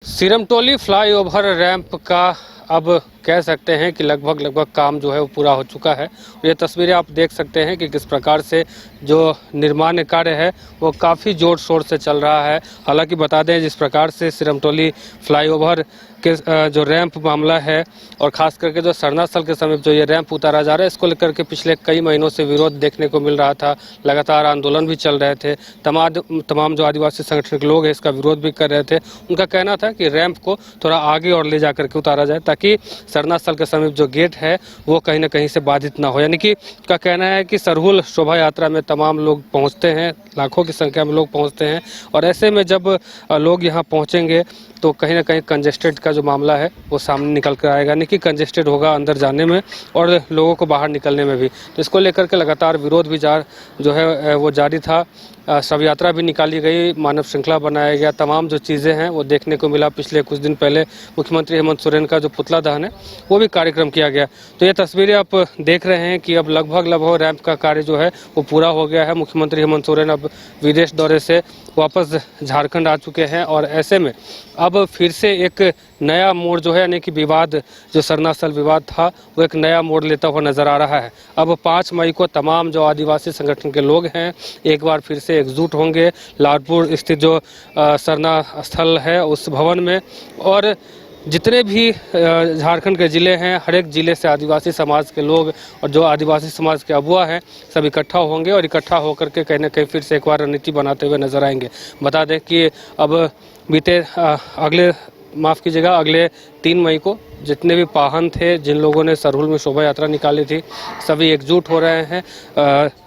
Sirmatoli flyover ramp का अब कह सकते हैं कि लगभग काम जो है वो पूरा हो चुका है। ये तस्वीरें आप देख सकते हैं कि किस प्रकार से जो निर्माण कार्य है वो काफ़ी ज़ोर शोर से चल रहा है। हालांकि बता दें, जिस प्रकार से सिरमटोली फ्लाईओवर के जो रैंप मामला है और ख़ास करके जो सरना स्थल के समीप जो ये रैंप उतारा जा रहा है, इसको लेकर के पिछले कई महीनों से विरोध देखने को मिल रहा था। लगातार आंदोलन भी चल रहे थे। तमाम जो आदिवासी संगठन के लोग हैं इसका विरोध भी कर रहे थे। उनका कहना था कि रैंप को थोड़ा आगे और ले जा करके उतारा जाए ताकि सरना स्थल के समीप जो गेट है वो कहीं ना कहीं से बाधित ना हो। यानी कि का कहना है कि सरहुल शोभा यात्रा में तमाम लोग पहुंचते हैं, लाखों की संख्या में लोग पहुंचते हैं और ऐसे में जब लोग यहां पहुंचेंगे तो कहीं ना कहीं कंजेस्टेड का जो मामला है वो सामने निकल कर आएगा। यानी कि कंजेस्टेड होगा अंदर जाने में और लोगों को बाहर निकलने में भी। तो इसको लेकर के लगातार विरोध भी जो है वो जारी था। शव यात्रा भी निकाली गई, मानव श्रृंखला बनाया गया, तमाम जो चीज़ें हैं वो देखने को मिला। पिछले कुछ दिन पहले मुख्यमंत्री हेमंत सोरेन का जो पुतला दहन है वो भी कार्यक्रम किया गया। तो ये तस्वीरें आप देख रहे हैं कि अब लगभग रैंप का कार्य जो है वो पूरा हो गया है। मुख्यमंत्री हेमंत सोरेन अब विदेश दौरे से वापस झारखंड आ चुके हैं और ऐसे में अब फिर से एक नया मोड़ जो है, यानी कि विवाद, जो सरना स्थल विवाद था वो एक नया मोड़ लेता हुआ नजर आ रहा है। अब 5 मई को तमाम जो आदिवासी संगठन के लोग हैं एक बार फिर से एकजुट होंगे लालपुर स्थित जो सरना स्थल है उस भवन में, और जितने भी झारखंड के ज़िले हैं हर एक ज़िले से आदिवासी समाज के लोग और जो आदिवासी समाज के अगुआ हैं सब इकट्ठा होंगे और इकट्ठा होकर के कहीं ना कहीं फिर से एक बार रणनीति बनाते हुए नजर आएंगे। बता दें कि अब अगले 3 मई को जितने भी पाहन थे, जिन लोगों ने सरहुल में शोभा यात्रा निकाली थी, सभी एकजुट हो रहे हैं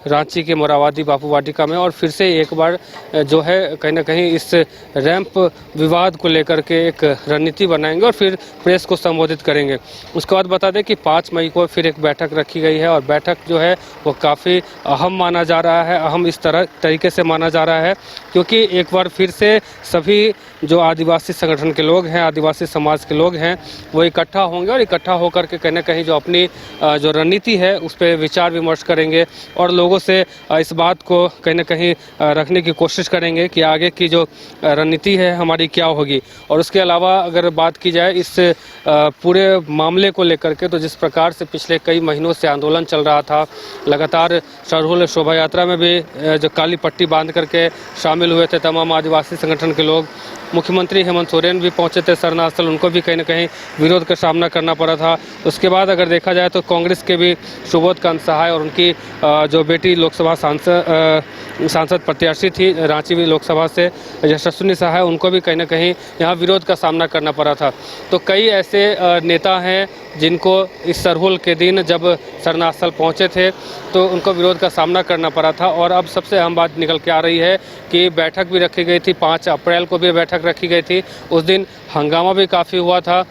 रांची के मोराबादी बापू वाटिका में और फिर से एक बार जो है कहीं ना कहीं इस रैंप विवाद को लेकर के एक रणनीति बनाएंगे और फिर प्रेस को संबोधित करेंगे। उसके बाद बता दें कि 5 मई को फिर एक बैठक रखी गई है और बैठक जो है वो काफ़ी अहम माना जा रहा है। अहम इस तरीके से माना जा रहा है क्योंकि एक बार फिर से सभी जो आदिवासी संगठन के लोग हैं, आदिवासी समाज के लोग हैं, वो इकट्ठा होंगे और इकट्ठा होकर के कहीं ना कहीं जो अपनी जो रणनीति है उस पर विचार विमर्श करेंगे और लोगों से इस बात को कहीं ना कहीं रखने की कोशिश करेंगे कि आगे की जो रणनीति है हमारी क्या होगी। और उसके अलावा अगर बात की जाए इस पूरे मामले को लेकर के, तो जिस प्रकार से पिछले कई महीनों से आंदोलन चल रहा था, लगातार सरहुल शोभा यात्रा में भी जो काली पट्टी बांध करके शामिल हुए थे तमाम आदिवासी संगठन के लोग, मुख्यमंत्री हेमंत सोरेन भी पहुंचे थे सरना स्थल, उनको भी कहीं ना कहीं विरोध का सामना करना पड़ा था। उसके बाद अगर देखा जाए तो कांग्रेस के भी सुबोध कांत सहाय और उनकी जो बेटी लोकसभा सांसद प्रत्याशी थी रांची लोकसभा से यशस्विनी सहाय, उनको भी कहीं ना कहीं यहाँ विरोध का सामना करना पड़ा था। तो कई ऐसे नेता हैं जिनको इस सरहुल के दिन जब सरना स्थल पहुँचे थे तो उनको विरोध का सामना करना पड़ा था। और अब सबसे अहम बात निकल के आ रही है कि बैठक भी रखी गई थी, 5 अप्रैल को भी बैठक रखी गई थी। उस दिन हंगामा भी काफ़ी हुआ था,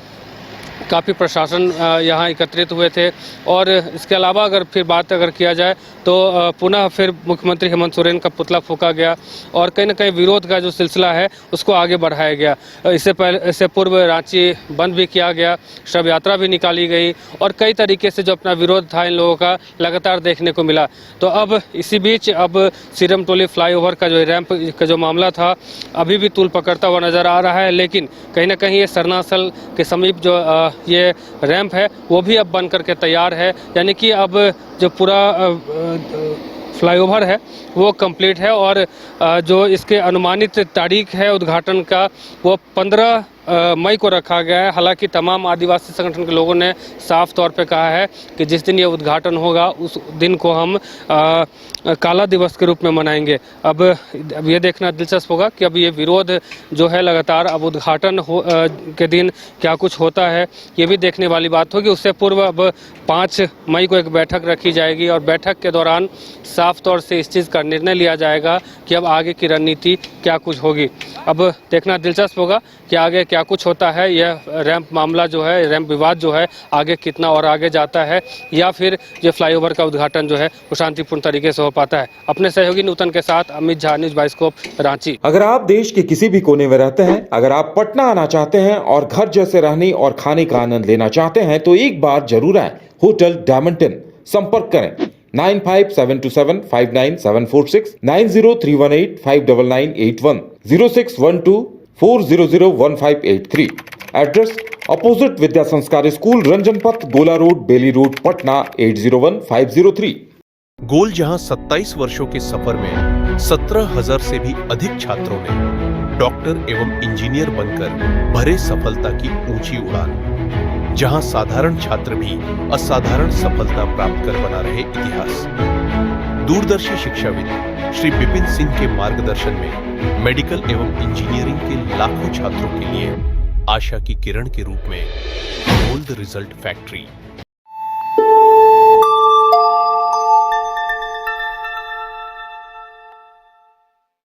काफ़ी प्रशासन यहाँ एकत्रित हुए थे। और इसके अलावा अगर फिर बात किया जाए तो पुनः फिर मुख्यमंत्री हेमंत सोरेन का पुतला फूंका गया और कहीं ना कहीं विरोध का जो सिलसिला है उसको आगे बढ़ाया गया। इससे पूर्व रांची बंद भी किया गया, शव यात्रा भी निकाली गई और कई तरीके से जो अपना विरोध था इन लोगों का लगातार देखने को मिला। तो अब इसी बीच अब सिरमटोली फ्लाईओवर का जो रैंप का जो मामला था अभी भी तूल पकड़ता हुआ नज़र आ रहा है, लेकिन कहीं ना कहीं ये सरना स्थल के समीप जो ये रैंप है वो भी अब बन करके तैयार है। यानी कि अब जो पूरा फ्लाईओवर है वो कंप्लीट है और जो इसके अनुमानित तारीख है उद्घाटन का वो 15 मई को रखा गया है। हालांकि तमाम आदिवासी संगठन के लोगों ने साफ तौर पे कहा है कि जिस दिन ये उद्घाटन होगा उस दिन को हम काला दिवस के रूप में मनाएंगे। अब ये देखना दिलचस्प होगा कि अब ये विरोध जो है लगातार अब उद्घाटन के दिन क्या कुछ होता है, ये भी देखने वाली बात होगी। उससे पूर्व अब 5 मई को एक बैठक रखी जाएगी और बैठक के दौरान साफ तौर से इस चीज़ का निर्णय लिया जाएगा कि अब आगे की रणनीति क्या कुछ होगी। अब देखना दिलचस्प होगा कि आगे क्या कुछ होता है। यह रैंप मामला जो है, रैंप विवाद जो है आगे कितना और आगे जाता है या फिर ये फ्लाईओवर का उद्घाटन जो है वो शांतिपूर्ण तरीके से हो पाता है। अपने सहयोगी नूतन के साथ अमित झा, न्यूज़ बाइस्कोप, रांची। अगर आप देश के किसी भी कोने में रहते हैं, अगर आप पटना आना चाहते हैं और घर जैसे रहने और खाने का आनंद लेना चाहते हैं तो एक बार जरूर आए होटल डायमंटन। संपर्क करें 9572759746, 9031859981, 0612 400158 एड्रेस अपोजिट विद्या संस्कार स्कूल, रंजन पथ, गोला रोड, बेली रोड, पटना 801503। गोल जहां 27 वर्षों के सफर में 17,000 से भी अधिक छात्रों ने डॉक्टर एवं इंजीनियर बनकर भरे सफलता की ऊंची उड़ान, जहां साधारण छात्र भी असाधारण सफलता प्राप्त कर बना रहे इतिहास। दूरदर्शी शिक्षाविद श्री विपिन सिंह के मार्गदर्शन में मेडिकल एवं इंजीनियरिंग के लाखों छात्रों के लिए आशा की किरण के रूप में गोल्ड रिजल्ट फैक्ट्री